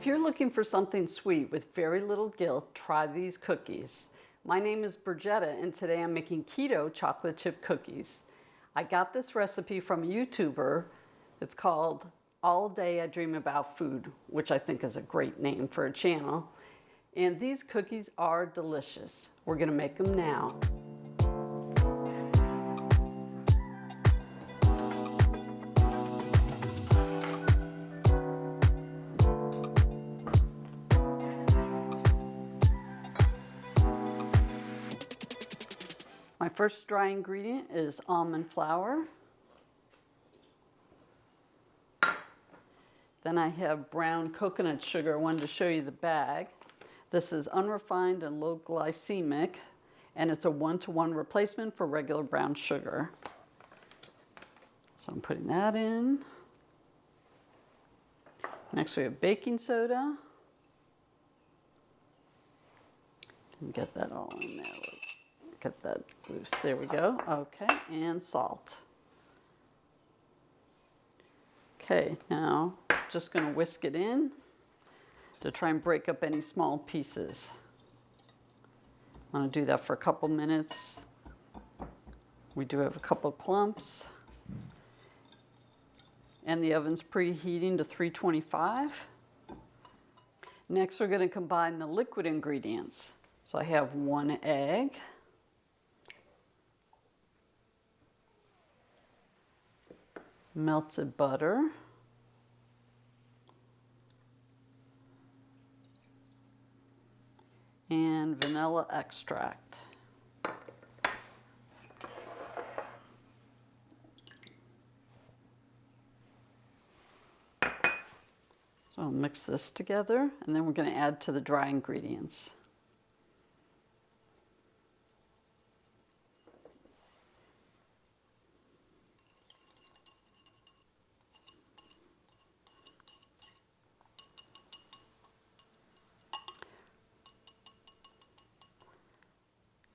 If you're looking for something sweet with very little guilt, try these cookies. My name is Bridgetta, and today I'm making keto chocolate chip cookies. I got this recipe from a YouTuber. It's called All Day I Dream About Food, which I think is a great name for a channel. And these cookies are delicious. We're gonna make them now. My first dry ingredient is almond flour. Then I have brown coconut sugar. I wanted to show you the bag. This is unrefined and low glycemic, and it's a 1-to-1 replacement for regular brown sugar. So I'm putting that in. Next we have baking soda. And get that all in there. Get that loose. There we go. Okay, and salt. Okay, now just going to whisk it in to try and break up any small pieces. I'm going to do that for a couple minutes. We do have a couple clumps. And the oven's preheating to 325. Next, we're going to combine the liquid ingredients. So I have 1 egg. Melted butter, and vanilla extract. So I'll mix this together, and then we're going to add to the dry ingredients.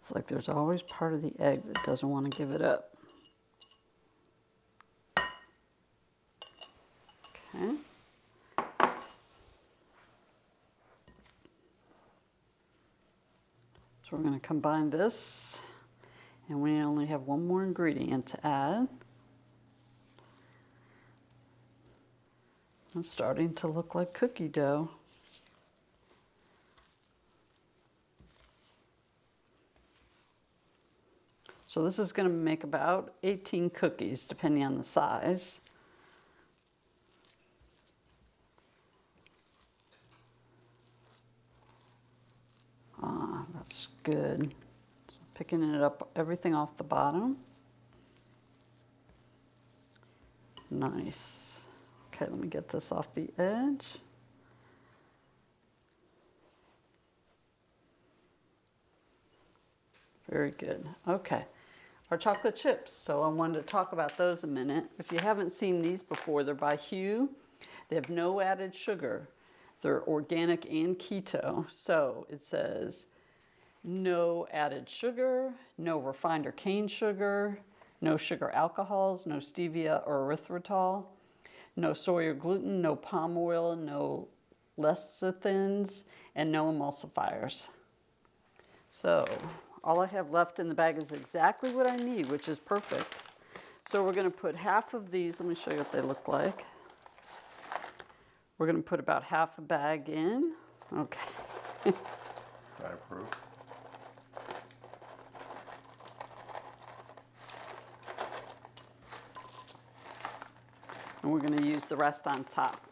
It's like there's always part of the egg that doesn't want to give it up. Okay. So we're going to combine this, and we only have one more ingredient to add. It's starting to look like cookie dough. So this is going to make about 18 cookies, depending on the size. Ah, that's good. So picking it up, everything off the bottom. Nice. Okay, let me get this off the edge. Very good. Okay. Our chocolate chips. So I wanted to talk about those a minute. If you haven't seen these before, they're by Hue. They have no added sugar. They're organic and keto. So it says no added sugar, no refined or cane sugar, no sugar alcohols, no stevia or erythritol, no soy or gluten, no palm oil, no lecithins, and no emulsifiers. So all I have left in the bag is exactly what I need, which is perfect. So we're going to put half of these. Let me show you what they look like. We're going to put about half a bag in. Okay. I approve. And we're going to use the rest on top.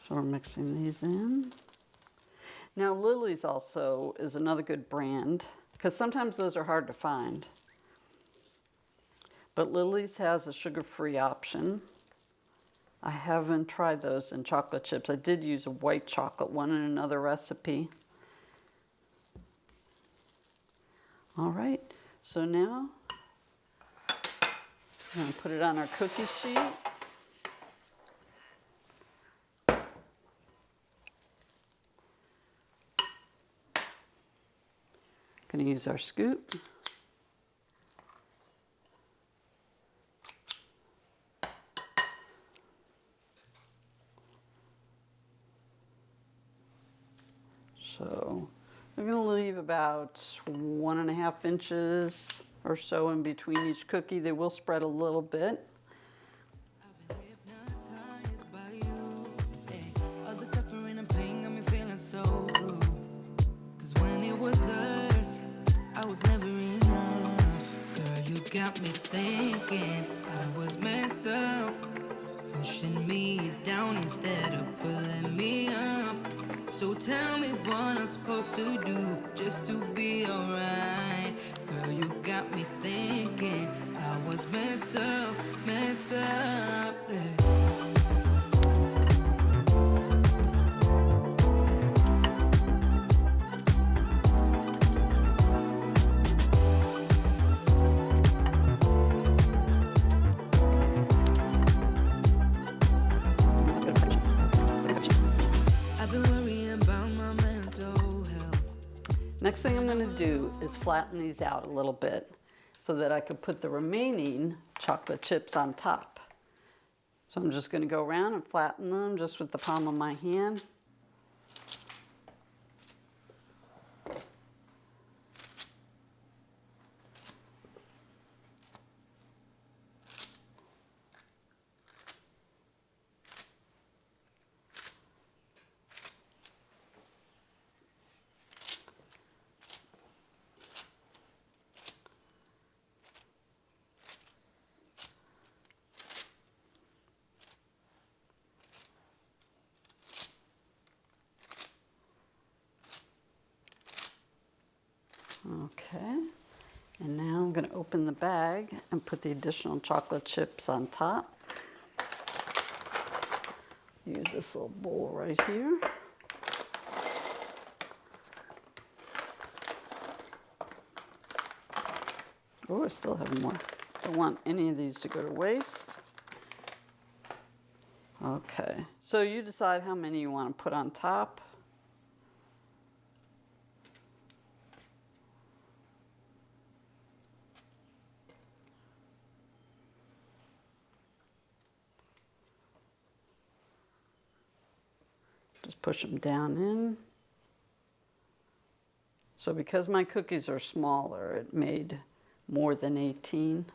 So we're mixing these in. Now Lily's also is another good brand, because sometimes those are hard to find. But Lily's has a sugar-free option. I haven't tried those in chocolate chips. I did use a white chocolate one in another recipe. All right, so now I'm going to put it on our cookie sheet. Going to use our scoop. So I'm going to leave about 1.5 inches or so in between each cookie. They will spread a little bit. I've been hypnotized by you. Hey, all the suffering and pain got me feeling so blue. 'Cause when it was us, I was never enough. Girl, you got me thinking I was messed up, pushing me down instead of pulling me up. So tell me what I'm supposed to do just to be alright. Girl, you got me thinking I was messed up, yeah. I've been worrying about my mental health. Next thing I'm going to do is flatten these out a little bit so that I can put the remaining chocolate chips on top. So I'm just going to go around and flatten them just with the palm of my hand. Okay, and now I'm going to open the bag and put the additional chocolate chips on top. Use this little bowl right here. Oh, I still have more. Don't want any of these to go to waste. Okay, so you decide how many you want to put on top. Just push them down in. So because my cookies are smaller, it made more than 18.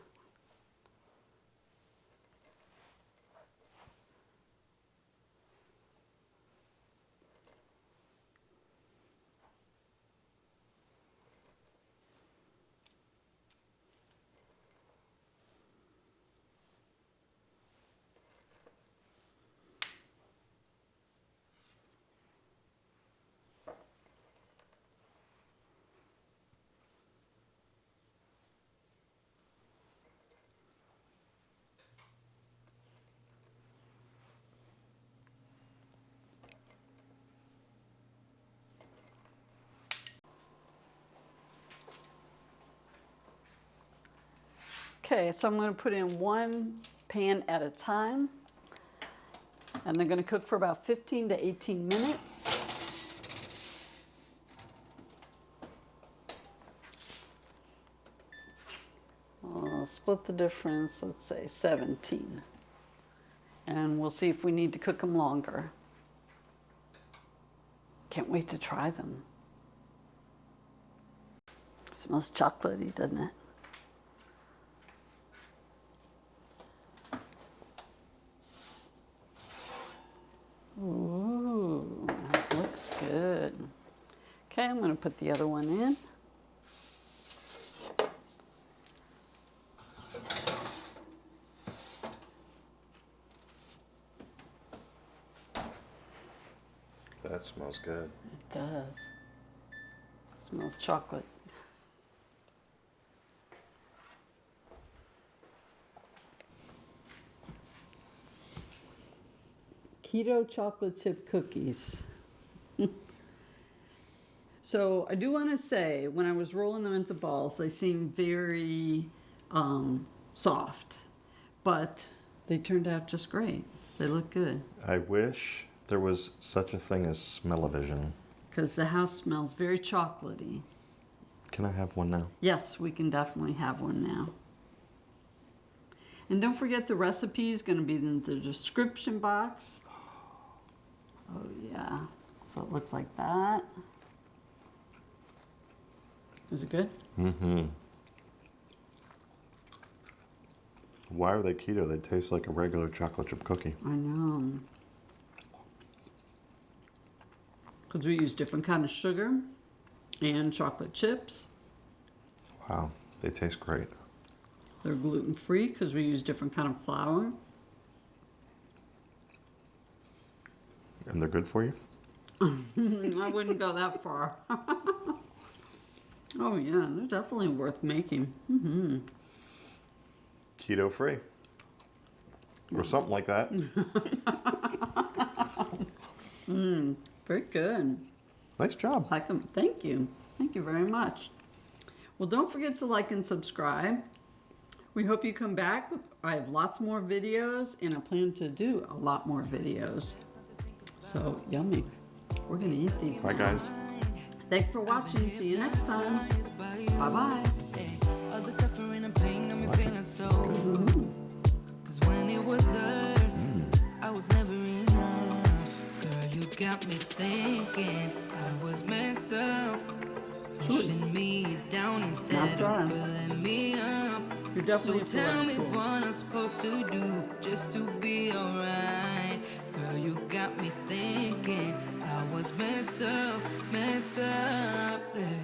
Okay, so I'm going to put in one pan at a time, and they're going to cook for about 15 to 18 minutes. I'll split the difference, let's say 17. And we'll see if we need to cook them longer. Can't wait to try them. Smells chocolatey, doesn't it? Ooh, that looks good. Okay, I'm going to put the other one in. That smells good. It does. It smells chocolate. Keto chocolate chip cookies. So I do want to say, when I was rolling them into balls, they seemed very soft, but they turned out just great. They look good. I wish there was such a thing as smell-o-vision. Because the house smells very chocolatey. Can I have one now? Yes, we can definitely have one now. And don't forget the recipe is going to be in the description box. Oh yeah, so it looks like that. Is it good? Why are they keto? They taste like a regular chocolate chip cookie. I know. Because we use different kind of sugar and chocolate chips. Wow, they taste great. They're gluten-free because we use different kind of flour. And they're good for you? I wouldn't go that far. Oh yeah, they're definitely worth making. Keto free. Or something like that. Very good. Nice job. Like them. Thank you. Thank you very much. Well, don't forget to like and subscribe. We hope you come back. I have lots more videos, and I plan to do a lot more videos. So yummy. We're gonna eat these. Bye, now. guys. Thanks for watching. See you next time. Bye bye. All the suffering and pain got me feeling so blue. Cause when it was us, I was never enough. Girl, you got me thinking I was messed up. Pushing me down instead of pulling me up. You're definitely So tell me cool. what I'm supposed to do just to be alright. Girl, you got me thinking I was messed up, yeah.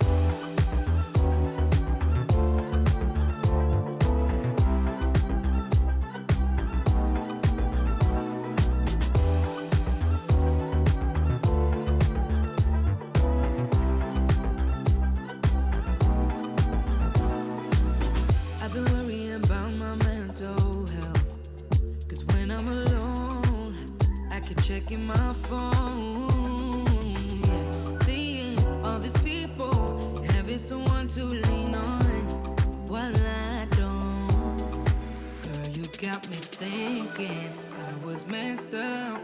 I've been worrying about my mental health. Cause when I'm alone, I keep checking my phone. Yeah. Seeing all these people, having someone to lean on while I don't. Girl, you got me thinking I was messed up.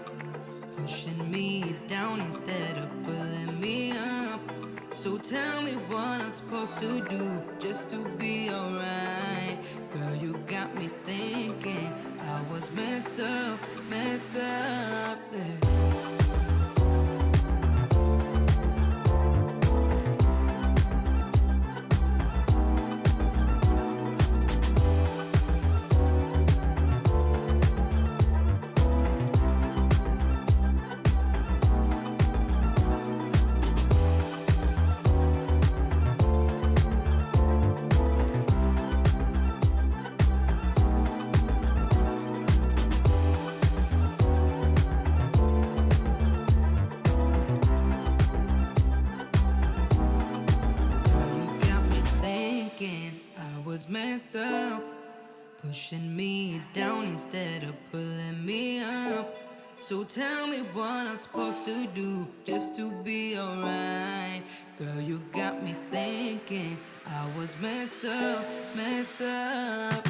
Pushing me down instead of pulling me up. So tell me what I'm supposed to do just to be alright. Girl, you got me thinking I was messed up, yeah. Messed up, pushing me down instead of pulling me up. So tell me what I'm supposed to do just to be alright. Girl, you got me thinking I was messed up, yeah.